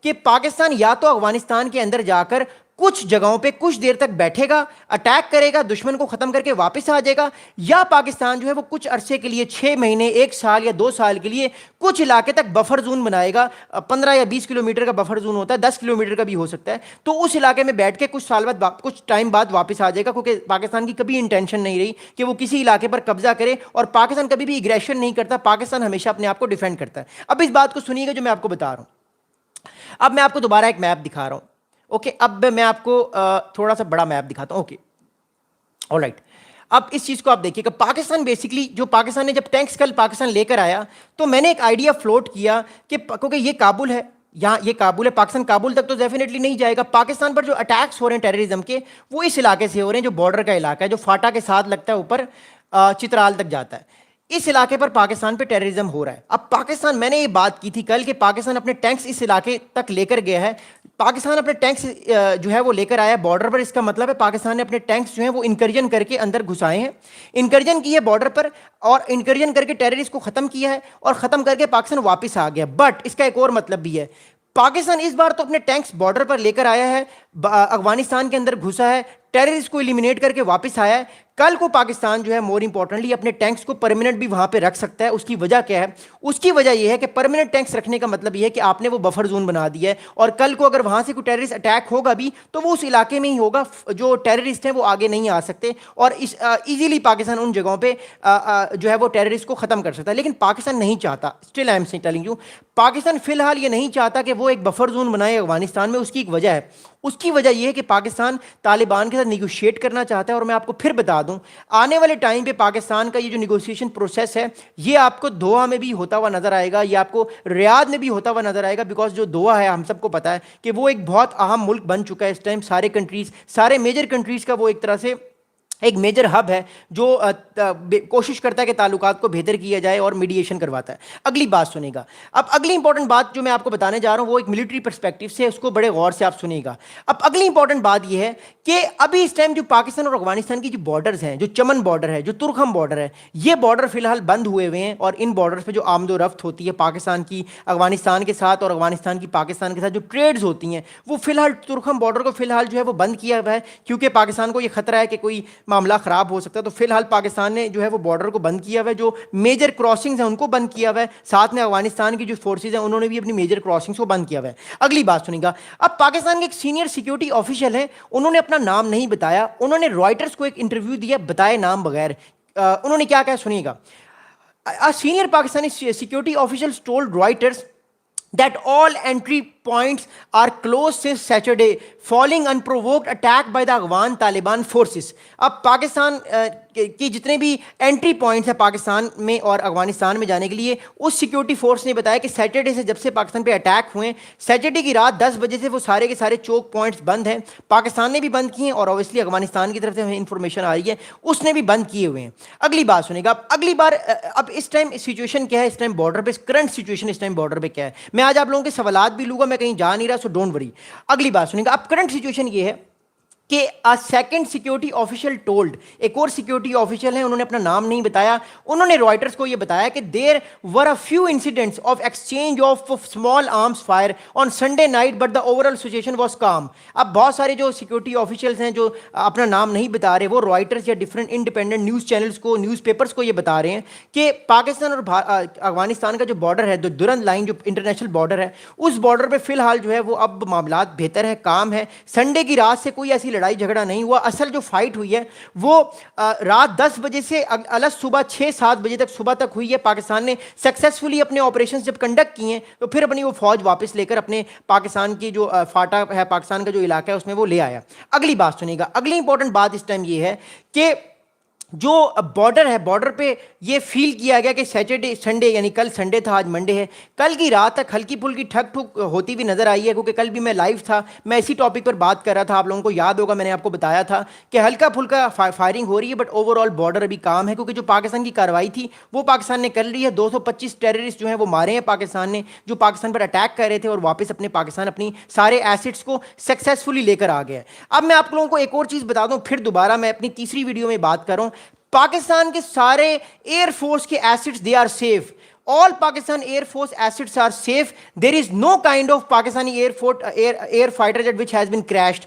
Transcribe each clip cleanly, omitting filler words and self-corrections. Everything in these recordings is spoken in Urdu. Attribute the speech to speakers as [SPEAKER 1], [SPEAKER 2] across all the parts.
[SPEAKER 1] کہ پاکستان یا تو افغانستان کے اندر جا کر کچھ جگہوں پہ کچھ دیر تک بیٹھے گا, اٹیک کرے گا, دشمن کو ختم کر کے واپس آ جائے گا, یا پاکستان جو ہے وہ کچھ عرصے کے لیے 6 مہینے, 1 سال یا 2 سال کے لیے کچھ علاقے تک بفر زون بنائے گا. 15 یا 20 کلومیٹر کا بفر زون ہوتا ہے, 10 کلومیٹر کا بھی ہو سکتا ہے. تو اس علاقے میں بیٹھ کے کچھ سال بعد, کچھ ٹائم بعد واپس آ جائے گا, کیونکہ پاکستان کی کبھی انٹینشن نہیں رہی کہ وہ کسی علاقے پر قبضہ کرے, اور پاکستان کبھی بھی ایگریشن نہیں کرتا, پاکستان ہمیشہ اپنے آپ کو ڈیفینڈ کرتا ہے. اب اس بات کو سنیے گا جو میں آپ کو بتا رہا ہوں. اب میں آپ کو دوبارہ ایک میپ دکھا رہا ہوں. اوکے, اب میں آپ کو تھوڑا سا بڑا میپ دکھاتا ہوں. Okay, all right. اب اس چیز کو آپ دیکھیے کہ پاکستان بیسکلی, جو پاکستان نے جب ٹینکس کل پاکستان لے کر آیا, تو میں نے ایک آئیڈیا فلوٹ کیا کہ کیونکہ یہ کابل ہے, یہاں یہ کابل ہے, پاکستان کابل تک تو ڈیفینیٹلی نہیں جائے گا. پاکستان پر جو اٹیکس ہو رہے ہیں ٹیررزم کے, وہ اس علاقے سے ہو رہے ہیں جو بارڈر کا علاقہ ہے, جو فاٹا کے ساتھ لگتا ہے اوپر, چترال تک جاتا ہے. اس علاقے پر پاکستان پہ ٹیررزم ہو رہا ہے. اب پاکستان, میں نے یہ بات کی تھی کل کہ پاکستان اپنے ٹینکس اس علاقے تک لے کر گیا ہے. پاکستان اپنے ٹینکس جو ہے وہ لے کر آیا بارڈر پر. اس کا مطلب ہے پاکستان نے اپنے ٹینکس جو ہیں وہ انکرجن کر کے اندر گھسائے ہیں, انکرجن کی ہے بارڈر پر, اور انکرجن کر کے ٹیررسٹ کو ختم کیا ہے, اور ختم کر کے پاکستان واپس آ گیا. بٹ اس کا ایک اور مطلب بھی ہے, پاکستان اس بار تو اپنے ٹینکس بارڈر پر لے کر آیا ہے, افغانستان کے اندر گھسا ہے, ٹیررسٹ کو ایلیمینیٹ کر کے واپس آیا ہے. کل کو پاکستان جو ہے مور امپورٹنٹلی اپنے ٹینکس کو پرماننٹ بھی وہاں پہ رکھ سکتا ہے. اس کی وجہ کیا ہے؟ اس کی وجہ یہ ہے کہ پرماننٹ ٹینکس رکھنے کا مطلب یہ ہے کہ آپ نے وہ بفر زون بنا دیا ہے, اور کل کو اگر وہاں سے کوئی ٹیررسٹ اٹیک ہوگا بھی تو وہ اس علاقے میں ہی ہوگا, جو ٹیررسٹ ہیں وہ آگے نہیں آ سکتے, اور ایزیلی پاکستان ان جگہوں پہ جو ہے وہ ٹیررسٹ کو ختم کر سکتا ہے. لیکن پاکستان نہیں چاہتا, still I am telling you, Pakistan فی الحال یہ نہیں چاہتا کہ وہ ایک بفر زون بنائے افغانستان میں. اس کی ایک وجہ ہے, اس کی وجہ یہ ہے کہ پاکستان طالبان کے ساتھ نیگوشیٹ کرنا چاہتا ہے. اور میں آپ کو پھر بتا دوں, آنے والے ٹائم پہ پاکستان کا یہ جو نیگوشیشن پروسیس ہے, یہ آپ کو دوحہ میں بھی ہوتا ہوا نظر آئے گا, یہ آپ کو ریاض میں بھی ہوتا ہوا نظر آئے گا. بیکاز جو دوحہ ہے, ہم سب کو پتا ہے کہ وہ ایک بہت اہم ملک بن چکا ہے اس ٹائم. سارے کنٹریز, سارے میجر کنٹریز کا وہ ایک طرح سے ایک میجر ہب ہے جو کوشش کرتا ہے کہ تعلقات کو بہتر کیا جائے اور میڈیشن کرواتا ہے. اگلی بات سنیں گا. اب اگلی امپورٹنٹ بات جو میں آپ کو بتانے جا رہا ہوں وہ ایک ملٹری پرسپیکٹو سے, اس کو بڑے غور سے آپ سنیں گا. اب اگلی امپورٹنٹ بات یہ ہے کہ ابھی اس ٹائم جو پاکستان اور افغانستان کی جو بارڈرز ہیں, جو چمن بارڈر ہے, جو ترکھم بارڈر ہے, یہ بارڈر فی الحال بند ہوئے ہوئے ہیں. اور ان بارڈرز پہ جو آمد و رفت ہوتی ہے پاکستان کی افغانستان کے ساتھ, اور افغانستان کی پاکستان کے ساتھ جو ٹریڈز ہوتی ہیں, وہ فی الحال ترکھم بارڈر کو فی الحال جو ہے وہ بند کیا ہوا ہے, کیونکہ پاکستان کو یہ خطرہ ہے کہ کوئی معاملہ خراب ہو سکتا ہے. تو فی الحال پاکستان نے جو ہے وہ بارڈر کو بند کیا ہوا ہے, جو میجر کراسنگز ہیں ان کو بند کیا ہوا ہے. ساتھ میں افغانستان کی جو فورسز ہیں انہوں نے بھی اپنی میجر کراسنگز کو بند کیا ہوا ہے. اگلی بات سنیں گا. اب پاکستان کے ایک سینئر سیکیورٹی آفیشل ہیں, انہوں نے اپنا نام نہیں بتایا, انہوں نے رائٹرز کو ایک انٹرویو دیا بتائے نام بغیر. انہوں نے کیا کہا سنیے گا. A senior Pakistani security officials told Reuters that all entry points are closed since Saturday following unprovoked attack by the Afghan Taliban forces. اب پاکستان کی جتنے بھی انٹری پوائنٹس ہیں پاکستان میں اور افغانستان میں جانے کے لیے, اس سیکیورٹی فورس نے بتایا کہ سیٹرڈے سے جب سے پاکستان پہ اٹیک ہوئے, سیٹرڈے کی رات 10 بجے سے وہ سارے کے سارے چوک پوائنٹس بند ہیں. پاکستان نے بھی بند کیے ہیں, اور اوبیسلی افغانستان کی طرف سے ہمیں انفارمیشن آ رہی ہے اس نے بھی بند کیے ہوئے ہیں. اگلی بات سنیں گا. اگلی بار اب اس ٹائم سچویشن کیا ہے, اس ٹائم بارڈر پہ کرنٹ سچویشن اس ٹائم بارڈر پہ کیا ہے, میں آج آپ لوگوں کے سوالات بھی لوں گا, میں کہیں جا نہیں رہا, سو ڈونٹ وری. اگلی بات سنیں گا. اب کرنٹ سچویشن یہ ہے کہ سیکنڈ سیکیورٹی آفیشل ٹولڈ, ایک اور سیکیورٹی آفیشل ہیں, انہوں نے اپنا نام نہیں بتایا, انہوں نے رائٹرز کو یہ بتایا کہ there were a few incidents of exchange of small arms fire on Sunday night but the overall situation was calm. اب بہت سارے جو سیکیورٹی آفیشلز ہیں جو اپنا نام نہیں بتا رہے, وہ رائٹرز یا ڈفرینٹ انڈیپینڈنٹ نیوز چینلز کو, نیوز پیپرز کو یہ بتا رہے ہیں کہ پاکستان اور افغانستان کا جو بارڈر ہے, جو درند لائن جو انٹرنیشنل بارڈر ہے, اس بارڈر پہ فی الحال جو ہے وہ اب معاملات بہتر ہے, کام ہے. سنڈے کی رات سے کوئی ایسی لڑائی جھگڑا نہیں ہوا. اصل جو فائٹ ہوئی ہے وہ رات 10 بجے سے الگ صبح 6-7 بجے تک, صبح تک ہوئی ہے. پاکستان نے سکسیسفلی اپنے آپریشنز جب کنڈکٹ کیے ہیں تو پھر اپنی وہ فوج واپس لے کر اپنے پاکستان کی جو فاٹا ہے, پاکستان کا جو علاقہ ہے اس میں وہ لے آیا. اگلی بات سنیے گا. اگلی امپورٹنٹ بات اس ٹائم یہ ہے کہ جو بارڈر ہے, بارڈر پہ یہ فیل کیا گیا کہ سیٹرڈے سنڈے, یعنی کل سنڈے تھا, آج منڈے ہے, کل کی رات تک ہلکی پھلکی ٹھک ٹھک ہوتی ہوئی نظر آئی ہے. کیونکہ کل بھی میں لائیو تھا, میں اسی ٹاپک پر بات کر رہا تھا, آپ لوگوں کو یاد ہوگا میں نے آپ کو بتایا تھا کہ ہلکا پھلکا فائرنگ ہو رہی ہے, بٹ اوور آل بارڈر ابھی کام ہے. کیونکہ جو پاکستان کی کارروائی تھی وہ پاکستان نے کر لی ہے. 225 ٹیررسٹ جو ہیں وہ مارے ہیں پاکستان نے, جو پاکستان پر اٹیک کر رہے تھے, اور واپس اپنے پاکستان اپنی سارے ایسٹس کو سکسیسفلی لے کر آ گیا ہے. اب میں آپ لوگوں کو ایک اور چیز بتا دوں, پھر دوبارہ میں اپنی تیسری ویڈیو میں بات کروں. پاکستان کے سارے ایئر فورس کے assets they are safe. all Pakistan Air Force assets are safe. There is no kind of Pakistani air fighter jet which has been crashed.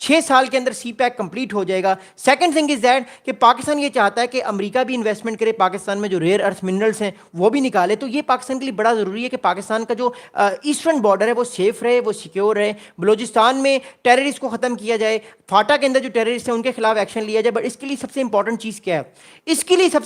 [SPEAKER 1] 6 سال کے اندر سی پیک کمپلیٹ ہو جائے گا. سیکنڈ تھنگ از دیٹ کہ پاکستان یہ چاہتا ہے کہ امریکہ بھی انویسٹمنٹ کرے پاکستان میں, جو ریئر ارتھ منرلس ہیں وہ بھی نکالے. تو یہ پاکستان کے لیے بڑا ضروری ہے کہ پاکستان کا جو ایسٹرن بارڈر ہے وہ سیف رہے, وہ سیکیور رہے. بلوچستان میں ٹیررسٹ کو ختم کیا جائے, فاٹا کے اندر جو ٹیررسٹ ہیں ان کے خلاف ایکشن لیا جائے. بٹ اس کے لیے سب سے امپورٹنٹ چیز کیا ہے؟ اس کے لیے سب سے